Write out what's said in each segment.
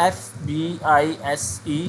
FBISE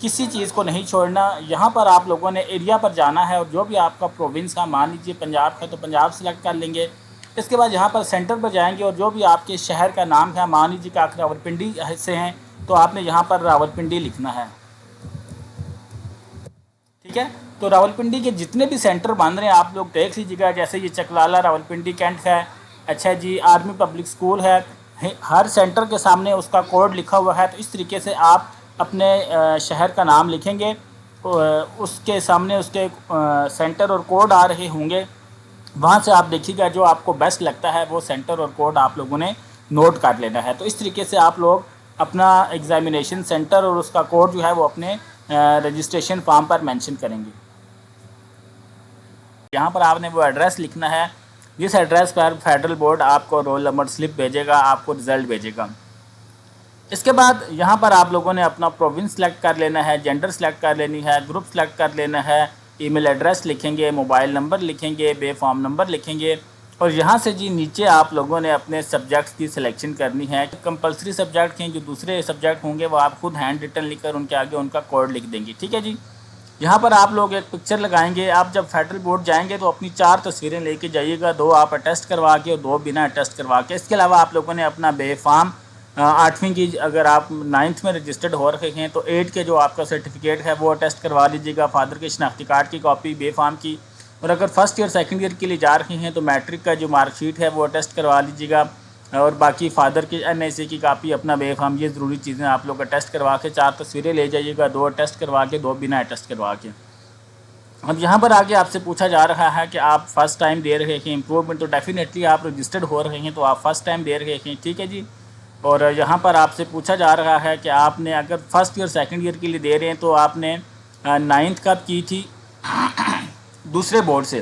کسی چیز کو نہیں چھوڑنا. یہاں پر آپ لوگوں نے ایریا پر جانا ہے اور جو بھی آپ کا پروونس کا, مان لیجیے پنجاب ہے تو پنجاب سلیکٹ کر لیں گے. اس کے بعد یہاں پر سینٹر پر جائیں گے اور جو بھی آپ کے شہر کا نام ہے, مان لیجیے کہ آپ راولپنڈی سے ہیں تو آپ نے یہاں پر راولپنڈی لکھنا ہے. ٹھیک ہے, تو راولپنڈی کے جتنے بھی سینٹر بن رہے ہیں آپ لوگ دیکھ لیجیے گا. جیسے یہ چکلالہ راولپنڈی کینٹ ہے, اچھا جی آرمی پبلک اسکول ہے, ہر سینٹر کے سامنے اس کا کوڈ لکھا ہوا ہے. تو اس طریقے سے آپ اپنے شہر کا نام لکھیں گے, اس کے سامنے اس کے سینٹر اور کوڈ آ رہے ہوں گے. وہاں سے آپ دیکھیے گا جو آپ کو بیسٹ لگتا ہے وہ سینٹر اور کوڈ آپ لوگوں نے نوٹ کر لینا ہے. تو اس طریقے سے آپ لوگ اپنا ایگزامینیشن سینٹر اور اس کا کوڈ جو ہے وہ اپنے رجسٹریشن فارم پر مینشن کریں گے. یہاں پر آپ نے وہ ایڈریس لکھنا ہے جس ایڈریس پر فیڈرل بورڈ آپ کو رول نمبر سلپ بھیجے گا, آپ کو رزلٹ بھیجے گا. اس کے بعد یہاں پر آپ لوگوں نے اپنا پروونس سلیکٹ کر لینا ہے, جینڈر سلیکٹ کر لینی ہے, گروپ سلیکٹ کر لینا ہے, ای میل ایڈریس لکھیں گے, موبائل نمبر لکھیں گے, بے فارم نمبر لکھیں گے. اور یہاں سے جی نیچے آپ لوگوں نے اپنے سبجیکٹس کی سلیکشن کرنی ہے. کمپلسری سبجیکٹ ہیں, جو دوسرے سبجیکٹ ہوں گے وہ آپ خود ہینڈ ریٹن لکھ کر ان کے آگے ان کا کوڈ لکھ دیں گے. ٹھیک ہے جی. یہاں پر آپ لوگ ایک پکچر لگائیں گے. آپ جب فیڈرل بورڈ جائیں گے تو اپنی 4 تصویریں لے کے جائیے گا, 2 آپ اٹیسٹ کروا کے اور 2 بنا اٹیسٹ کروا کے. اس کے علاوہ آپ لوگوں نے اپنا بے فارم 8ویں کی, اگر آپ 9th میں رجسٹرڈ ہو رکھے ہیں تو 8 کے جو آپ کا سرٹیفکیٹ ہے وہ اٹیسٹ کروا لیجیے گا, فادر کے شناختی کارڈ کی کاپی, بے فارم کی. اور اگر فرسٹ ایئر سیکنڈ ایئر کے لیے جا رہے ہیں تو میٹرک کا جو مارک شیٹ ہے وہ اٹیسٹ کروا لیجیے گا. اور باقی فادر کے NIC کی کاپی, اپنا بے فارم, یہ ضروری چیزیں آپ لوگ اٹیسٹ کروا کے 4 تصویریں لے جائیے گا, 2 اٹیسٹ کروا کے 2 بنا اٹیسٹ کروا کے. اب یہاں پر آگے آپ سے پوچھا جا رہا ہے کہ آپ فرسٹ ٹائم دے رہے ہیں امپروومنٹ, تو ڈیفینیٹلی آپ رجسٹرڈ ہو رہے ہیں تو آپ فرسٹ ٹائم دے رہے ہیں. ٹھیک ہے جی. اور یہاں پر آپ سے پوچھا جا رہا ہے کہ آپ نے اگر فرسٹ ایئر سیکنڈ ایئر کے لیے دے رہے ہیں تو آپ نے 9th کب کی تھی دوسرے بورڈ سے,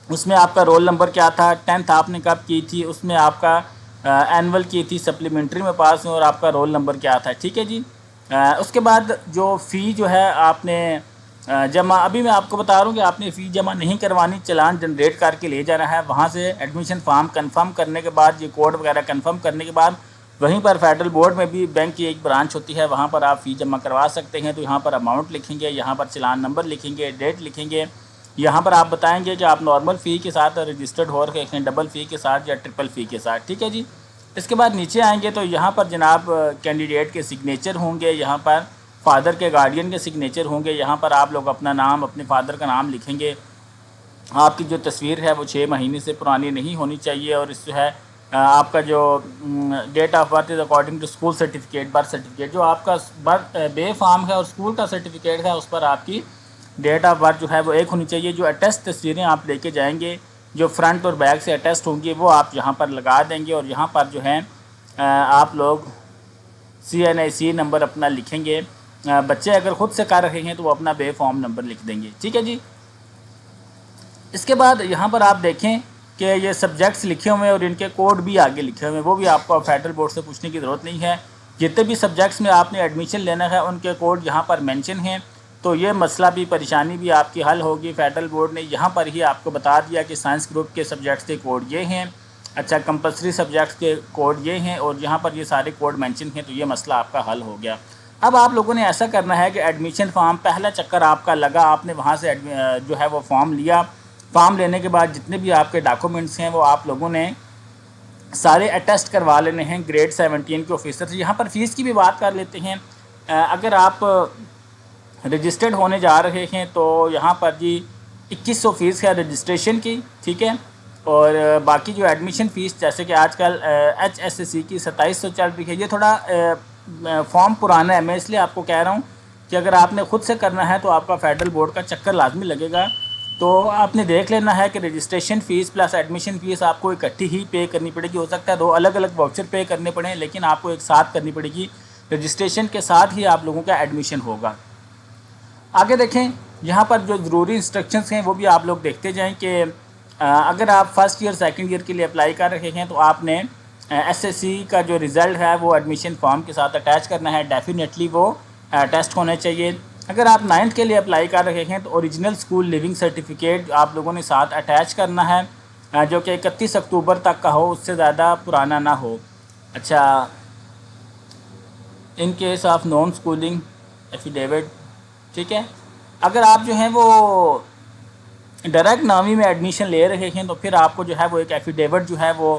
اس میں آپ کا رول نمبر کیا تھا. 10th آپ نے کب کی تھی, اس میں آپ کا اینول کی تھی, سپلیمنٹری میں پاس ہوئے اور آپ کا رول نمبر کیا تھا. ٹھیک ہے جی. اس کے بعد جو فی جو ہے آپ نے جمع, ابھی میں آپ کو بتا رہا ہوں کہ آپ نے فی جمع نہیں کروانی, چلان جنریٹ کر کے لے جانا ہے. وہاں سے ایڈمیشن فارم کنفرم کرنے کے بعد, یہ کوڈ وغیرہ کنفرم کرنے کے بعد, وہیں پر فیڈرل بورڈ میں بھی بینک کی ایک برانچ ہوتی ہے, وہاں پر آپ فی جمع کروا سکتے ہیں. تو یہاں پر اماؤنٹ لکھیں گے, یہاں پر چلان نمبر لکھیں گے, ڈیٹ لکھیں گے. یہاں پر آپ بتائیں گے کہ آپ نارمل فی کے ساتھ رجسٹرڈ ہو رہے ہیں, ڈبل فی کے ساتھ یا ٹرپل فی کے ساتھ. ٹھیک ہے جی. اس کے بعد نیچے آئیں گے تو یہاں پر جناب کینڈیڈیٹ کے سگنیچر ہوں گے, یہاں پر فادر کے گارڈین کے سگنیچر ہوں گے. یہاں پر آپ لوگ اپنا نام, اپنے فادر کا نام لکھیں گے. آپ کی جو تصویر ہے وہ 6 مہینے سے پرانی نہیں ہونی چاہیے. اور اس جو ہے آپ کا جو date of birth is according to school certificate, birth certificate, جو آپ کا بے فارم ہے اور اسکول کا سرٹیفکیٹ ہے اس پر آپ کی ڈیٹ آف برتھ جو ہے وہ ایک ہونی چاہیے. جو اٹیسٹ تصویریں آپ لے کے جائیں گے جو فرنٹ اور بیک سے اٹیسٹ ہوں گی وہ آپ یہاں پر لگا دیں گے. اور یہاں پر جو ہے آپ لوگ CNIC نمبر اپنا لکھیں گے. بچے اگر خود سے کر رہے ہیں تو وہ اپنا بے فارم نمبر لکھ دیں گے. ٹھیک ہے جی. اس کے بعد یہاں پر آپ دیکھیں کہ یہ سبجیکٹس لکھے ہوئے ہیں اور ان کے کوڈ بھی آگے لکھے ہوئے ہیں, وہ بھی آپ کو فیڈرل بورڈ سے پوچھنے کی ضرورت نہیں ہے. جتنے بھی سبجیکٹس میں آپ نے ایڈمیشن لینا ہے ان کے کوڈ یہاں پر مینشن ہیں. تو یہ مسئلہ بھی, پریشانی بھی آپ کی حل ہوگی. فیڈرل بورڈ نے یہاں پر ہی آپ کو بتا دیا کہ سائنس گروپ کے سبجیکٹس کے کوڈ یہ ہیں, اچھا کمپلسری سبجیکٹس کے کوڈ یہ ہیں, اور یہاں پر یہ سارے کوڈ مینشن ہیں. تو یہ مسئلہ آپ کا حل ہو گیا. اب آپ لوگوں نے ایسا کرنا ہے کہ ایڈمیشن فارم, پہلا چکر آپ کا لگا, آپ نے وہاں سے جو ہے وہ فارم لیا. فارم لینے کے بعد جتنے بھی آپ کے ڈاکومنٹس ہیں وہ آپ لوگوں نے سارے اٹیسٹ کروا لینے ہیں گریڈ 17 کے آفیسر سے. یہاں پر فیس کی بھی بات کر لیتے ہیں. اگر آپ رجسٹرڈ ہونے جا رہے ہیں تو یہاں پر جی 2100 فیس ہے رجسٹریشن کی. ٹھیک ہے. اور باقی جو ایڈمیشن فیس, جیسے کہ آج کل HSSC کی 2700 چل رہی ہے. یہ تھوڑا فارم پرانا ہے, میں اس لیے آپ کو کہہ رہا ہوں کہ اگر آپ نے خود سے کرنا ہے تو آپ کا فیڈرل بورڈ کا چکر لازمی لگے گا. تو آپ نے دیکھ لینا ہے کہ registration fee plus admission fee آپ کو اکٹھی ہی پے کرنی پڑے گی. ہو سکتا ہے 2 الگ الگ واؤچر پے کرنے پڑیں, لیکن آپ کو ایک ساتھ کرنی پڑے گی. رجسٹریشن کے ساتھ ہی آپ لوگوں کا ایڈمیشن ہوگا. آگے دیکھیں یہاں پر جو ضروری انسٹرکشنز ہیں وہ بھی آپ لوگ دیکھتے جائیں کہ اگر آپ فرسٹ ایئر سیکنڈ ایئر کے لیے اپلائی کر رہے ہیں تو آپ نے SSC کا جو رزلٹ ہے وہ ایڈمیشن فارم کے ساتھ اٹیچ کرنا ہے. ڈیفینیٹلی وہ ٹیسٹ ہونے چاہیے. اگر آپ 9th کے لیے اپلائی کر رہے ہیں تو اوریجنل اسکول لیونگ سرٹیفکیٹ آپ لوگوں نے ساتھ اٹیچ کرنا ہے, جو کہ 31 اکتوبر تک کا ہو, اس سے زیادہ پرانا نہ ہو. اچھا, in case of non schooling affidavit, ٹھیک ہے۔ اگر آپ جو ہیں وہ ڈائریکٹ نامی میں ایڈمیشن لے رہے ہیں تو پھر آپ کو جو ہے وہ ایک ایفیڈیوٹ جو ہے وہ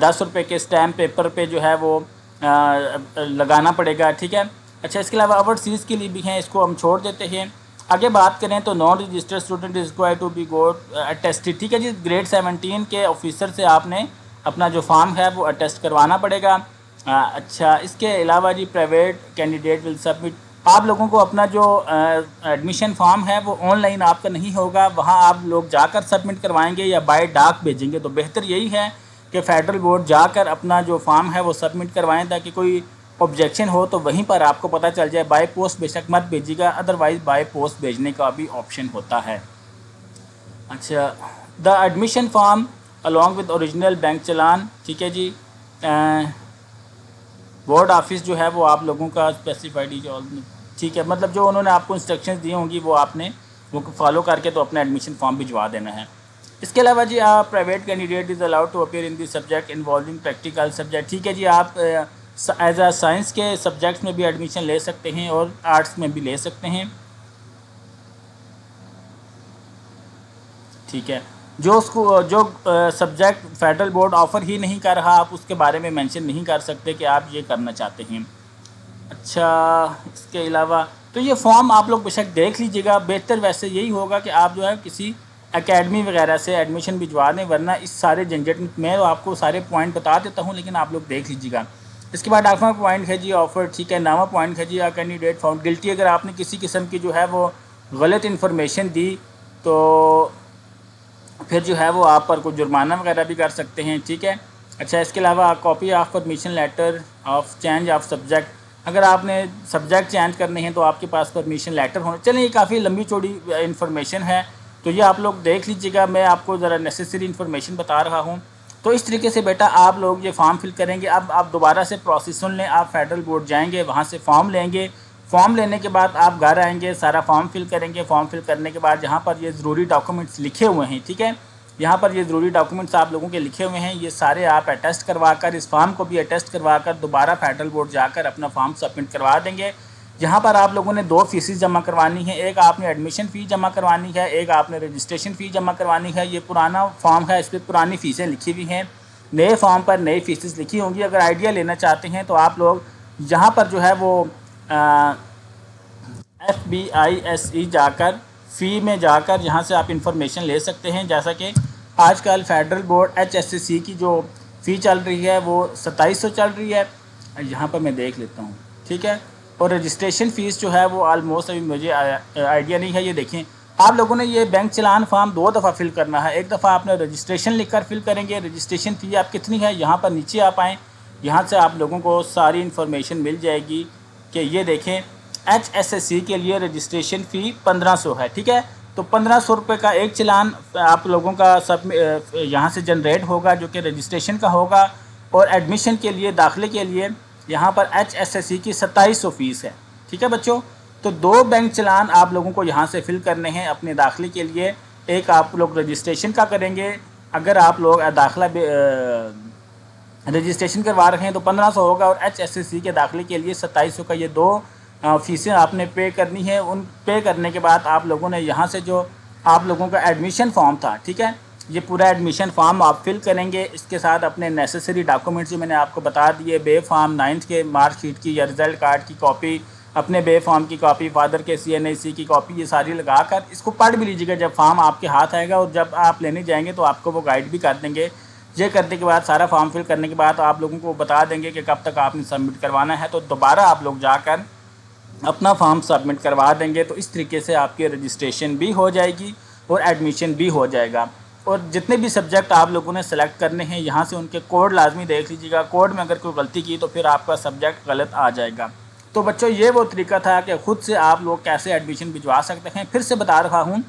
10 روپے کے اسٹیمپ پیپر پہ جو ہے وہ لگانا پڑے گا، ٹھیک ہے۔ اچھا، اس کے علاوہ اوورسیز کے لیے بھی ہیں، اس کو ہم چھوڑ دیتے ہیں۔ آگے بات کریں تو non registered student is required to be got attested, ٹھیک ہے جی، گریڈ 17 کے آفیسر سے آپ نے اپنا جو فارم ہے وہ اٹیسٹ کروانا پڑے گا۔ اچھا، اس کے علاوہ جی پرائیویٹ کینڈیڈیٹ ول سبمٹ، آپ لوگوں کو اپنا جو ایڈمیشن فارم ہے وہ آن لائن آپ کا نہیں ہوگا، وہاں آپ لوگ جا کر سبمٹ کروائیں گے یا بائی ڈاک بھیجیں گے، تو بہتر یہی ہے کہ فیڈرل بورڈ جا کر اپنا جو فارم ہے وہ سبمٹ کروائیں، تاکہ کوئی آبجیکشن ہو تو وہیں پر آپ کو پتہ چل جائے۔ بائی پوسٹ بے شک مت بھیجیے گا، ادروائز بائی پوسٹ بھیجنے کا بھی آپشن ہوتا ہے۔ اچھا، the admission form along with original bank challan, ٹھیک ہے جی، بورڈ آفس جو ہے وہ آپ لوگوں کا اسپیسیفائڈ، ٹھیک ہے، مطلب جو انہوں نے آپ کو انسٹرکشنز دی ہوں گی وہ آپ نے وہ فالو کر کے تو اپنا ایڈمیشن فارم بھجوا دینا ہے۔ اس کے علاوہ جی آپ private candidate is allowed to appear in the subject involving practical subject, ٹھیک ہے جی، آپ ایز اے سائنس کے سبجیکٹس میں بھی ایڈمیشن لے سکتے ہیں اور آرٹس میں بھی لے سکتے ہیں، ٹھیک ہے۔ جو اس کو جو سبجیکٹ فیڈرل بورڈ آفر ہی نہیں کر رہا، آپ اس کے بارے میں مینشن نہیں کر سکتے کہ آپ یہ کرنا چاہتے ہیں۔ اچھا، اس کے علاوہ تو یہ فارم آپ لوگ بے شک دیکھ لیجیے گا، بہتر ویسے یہی ہوگا کہ آپ جو ہے کسی اکیڈمی وغیرہ سے ایڈمیشن بھجوا دیں، ورنہ اس سارے جھنجھٹ میں آپ کو سارے پوائنٹ بتا دیتا ہوں لیکن آپ لوگ دیکھ لیجیے گا۔ اس کے بعد 8واں پوائنٹ ہے جی آفر، ٹھیک ہے۔ 9واں پوائنٹ ہے جی کینڈیڈیٹ فاؤنڈ گلٹی، اگر آپ نے کسی قسم کی جو ہے وہ غلط انفارمیشن دی تو پھر جو ہے وہ آپ پر کوئی جرمانہ وغیرہ بھی کر سکتے ہیں، ٹھیک ہے۔ اچھا، اس کے علاوہ copy of permission letter of change of subject, اگر آپ نے سبجیکٹ چینج کرنے ہیں تو آپ کے پاس پرمیشن لیٹر ہونا چلیں، یہ کافی لمبی چوڑی انفارمیشن ہے تو یہ آپ لوگ دیکھ لیجیے گا، میں آپ کو ذرا نیسیسری انفارمیشن بتا رہا ہوں۔ تو اس طریقے سے بیٹا آپ لوگ یہ فارم فل کریں گے۔ اب آپ دوبارہ سے پروسیس سن لیں، آپ فیڈرل بورڈ جائیں گے، وہاں سے فارم لیں گے، فارم لینے کے بعد آپ گھر آئیں گے، سارا فارم فل کریں گے۔ فارم فل کرنے کے بعد جہاں پر یہ ضروری ڈاکومنٹس لکھے ہوئے ہیں، ٹھیک ہے، یہاں پر یہ ضروری ڈاکومنٹس آپ لوگوں کے لکھے ہوئے ہیں، یہ سارے آپ اٹیسٹ کروا کر اس فارم کو بھی اٹیسٹ کروا کر دوبارہ فیڈرل بورڈ جا کر اپنا فارم سبمٹ کروا دیں گے۔ یہاں پر آپ لوگوں نے 2 فیسز جمع کروانی ہے، ایک آپ نے ایڈمیشن فی جمع کروانی ہے، ایک آپ نے رجسٹریشن فی جمع کروانی ہے۔ یہ پرانا فارم ہے، اس پہ پرانی فیسیں لکھی ہوئی ہیں، نئے فارم پر نئی فیسز لکھی ہوں گی۔ اگر آئیڈیا لینا چاہتے ہیں تو آپ لوگ یہاں پر جو ہے وہ FBISE جا کر فی میں جا کر یہاں سے آپ انفارمیشن لے سکتے ہیں، جیسا کہ آج کل فیڈرل بورڈ HSCC کی جو فی چل رہی ہے وہ 2700 چل رہی ہے، یہاں پر میں دیکھ لیتا ہوں، ٹھیک ہے، اور رجسٹریشن فیس جو ہے وہ آلموسٹ ابھی مجھے آئیڈیا نہیں ہے۔ یہ دیکھیں، آپ لوگوں نے یہ بینک چلان فارم 2 دفعہ فل کرنا ہے، ایک دفعہ آپ نے رجسٹریشن لکھ کر فل کریں گے، رجسٹریشن فی آپ کتنی ہے یہاں پر نیچے آپ آئیں، یہاں سے آپ لوگوں کو ساری انفارمیشن مل جائے گی کہ یہ دیکھیں HSCC کے لیے رجسٹریشن فی 1500 ہے، ٹھیک ہے، تو 1500 روپے کا ایک چلان آپ لوگوں کا سب یہاں سے جنریٹ ہوگا جو کہ رجسٹریشن کا ہوگا، اور ایڈمیشن کے لیے داخلے کے لیے یہاں پر HSCC کی 2700 فیس ہے، ٹھیک ہے بچوں۔ تو 2 بینک چلان آپ لوگوں کو یہاں سے فل کرنے ہیں اپنے داخلے کے لیے، ایک آپ لوگ رجسٹریشن کا کریں گے، اگر آپ لوگ داخلہ رجسٹریشن کروا رہے ہیں تو 1500 ہوگا، اور HSCC کے داخلے کے لیے 2700 کا، یہ 2 فیسیں آپ نے پے کرنی ہے۔ ان پے کرنے کے بعد آپ لوگوں نے یہاں سے جو آپ لوگوں کا ایڈمیشن فارم تھا، ٹھیک ہے، یہ پورا ایڈمیشن فارم آپ فل کریں گے، اس کے ساتھ اپنے نیسیسری ڈاکومنٹس جو میں نے آپ کو بتا دیے، بے فارم 9th کے مارک شیٹ کی یا رزلٹ کارڈ کی کاپی، اپنے بے فارم کی کاپی، فادر کے CNAC کی کاپی، یہ ساری لگا کر اس کو پڑھ بھی لیجیے گا جب فارم آپ کے ہاتھ آئے گا، اور جب آپ لینے جائیں گے تو آپ کو وہ گائیڈ بھی کر دیں گے۔ یہ کرنے کے بعد سارا فارم فل کرنے کے بعد آپ لوگوں کو بتا دیں گے کہ کب تک آپ نے سبمٹ کروانا ہے، تو دوبارہ آپ لوگ جا کر اپنا فارم سبمٹ کروا دیں گے، تو اس طریقے سے آپ کی رجسٹریشن بھی ہو جائے گی اور ایڈمیشن بھی ہو جائے گا۔ اور جتنے بھی سبجیکٹ آپ لوگوں نے سلیکٹ کرنے ہیں یہاں سے ان کے کوڈ لازمی دیکھ لیجیے گا، کوڈ میں اگر کوئی غلطی کی تو پھر آپ کا سبجیکٹ غلط آ جائے گا۔ تو بچوں یہ وہ طریقہ تھا کہ خود سے آپ لوگ کیسے ایڈمیشن بھجوا سکتے ہیں۔ پھر سے بتا رہا ہوں،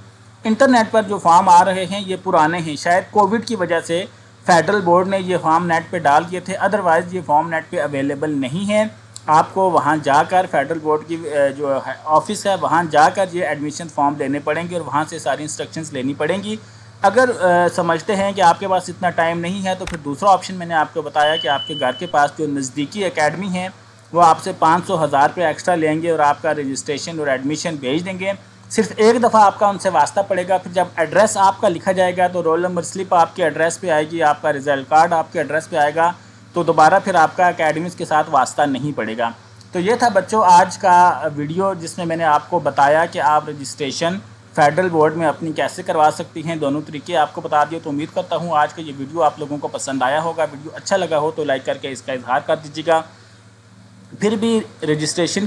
انٹرنیٹ پر جو فارم آ رہے ہیں یہ پرانے ہیں، شاید کووڈ کی وجہ سے فیڈرل بورڈ نے یہ فارم نیٹ پہ ڈال دیے تھے، ادروائز یہ فارم نیٹ پہ اویلیبل نہیں ہے۔ آپ کو وہاں جا کر فیڈرل بورڈ کی جو آفس ہے وہاں جا کر یہ ایڈمیشن فارم لینے پڑیں گے اور وہاں سے ساری انسٹرکشنز لینی پڑیں گی۔ اگر سمجھتے ہیں کہ آپ کے پاس اتنا ٹائم نہیں ہے تو پھر دوسرا آپشن میں نے آپ کو بتایا کہ آپ کے گھر کے پاس جو نزدیکی اکیڈمی ہیں وہ آپ سے 500-1000 روپے ایکسٹرا لیں گے اور آپ کا رجسٹریشن اور ایڈمیشن بھیج دیں گے. صرف ایک دفعہ آپ کا ان سے واسطہ پڑے گا. پھر جب ایڈریس آپ کا لکھا جائے گا تو رول نمبر سلپ آپ کے ایڈریس پہ آئے گی, آپ کا رزلٹ کارڈ آپ کے ایڈریس پہ آئے گا, تو دوبارہ پھر آپ کا اکیڈمکس کے ساتھ واسطہ نہیں پڑے گا. تو یہ تھا بچوں آج کا ویڈیو, جس میں نے آپ کو بتایا کہ آپ رجسٹریشن فیڈرل بورڈ میں اپنی کیسے کروا سکتی ہیں. دونوں طریقے آپ کو بتا دیے. تو امید کرتا ہوں آج کا یہ ویڈیو آپ لوگوں کو پسند آیا ہوگا. ویڈیو اچھا لگا ہو تو لائک کر کے اس کا اظہار کر دیجیے گا. پھر بھی رجسٹریشن کے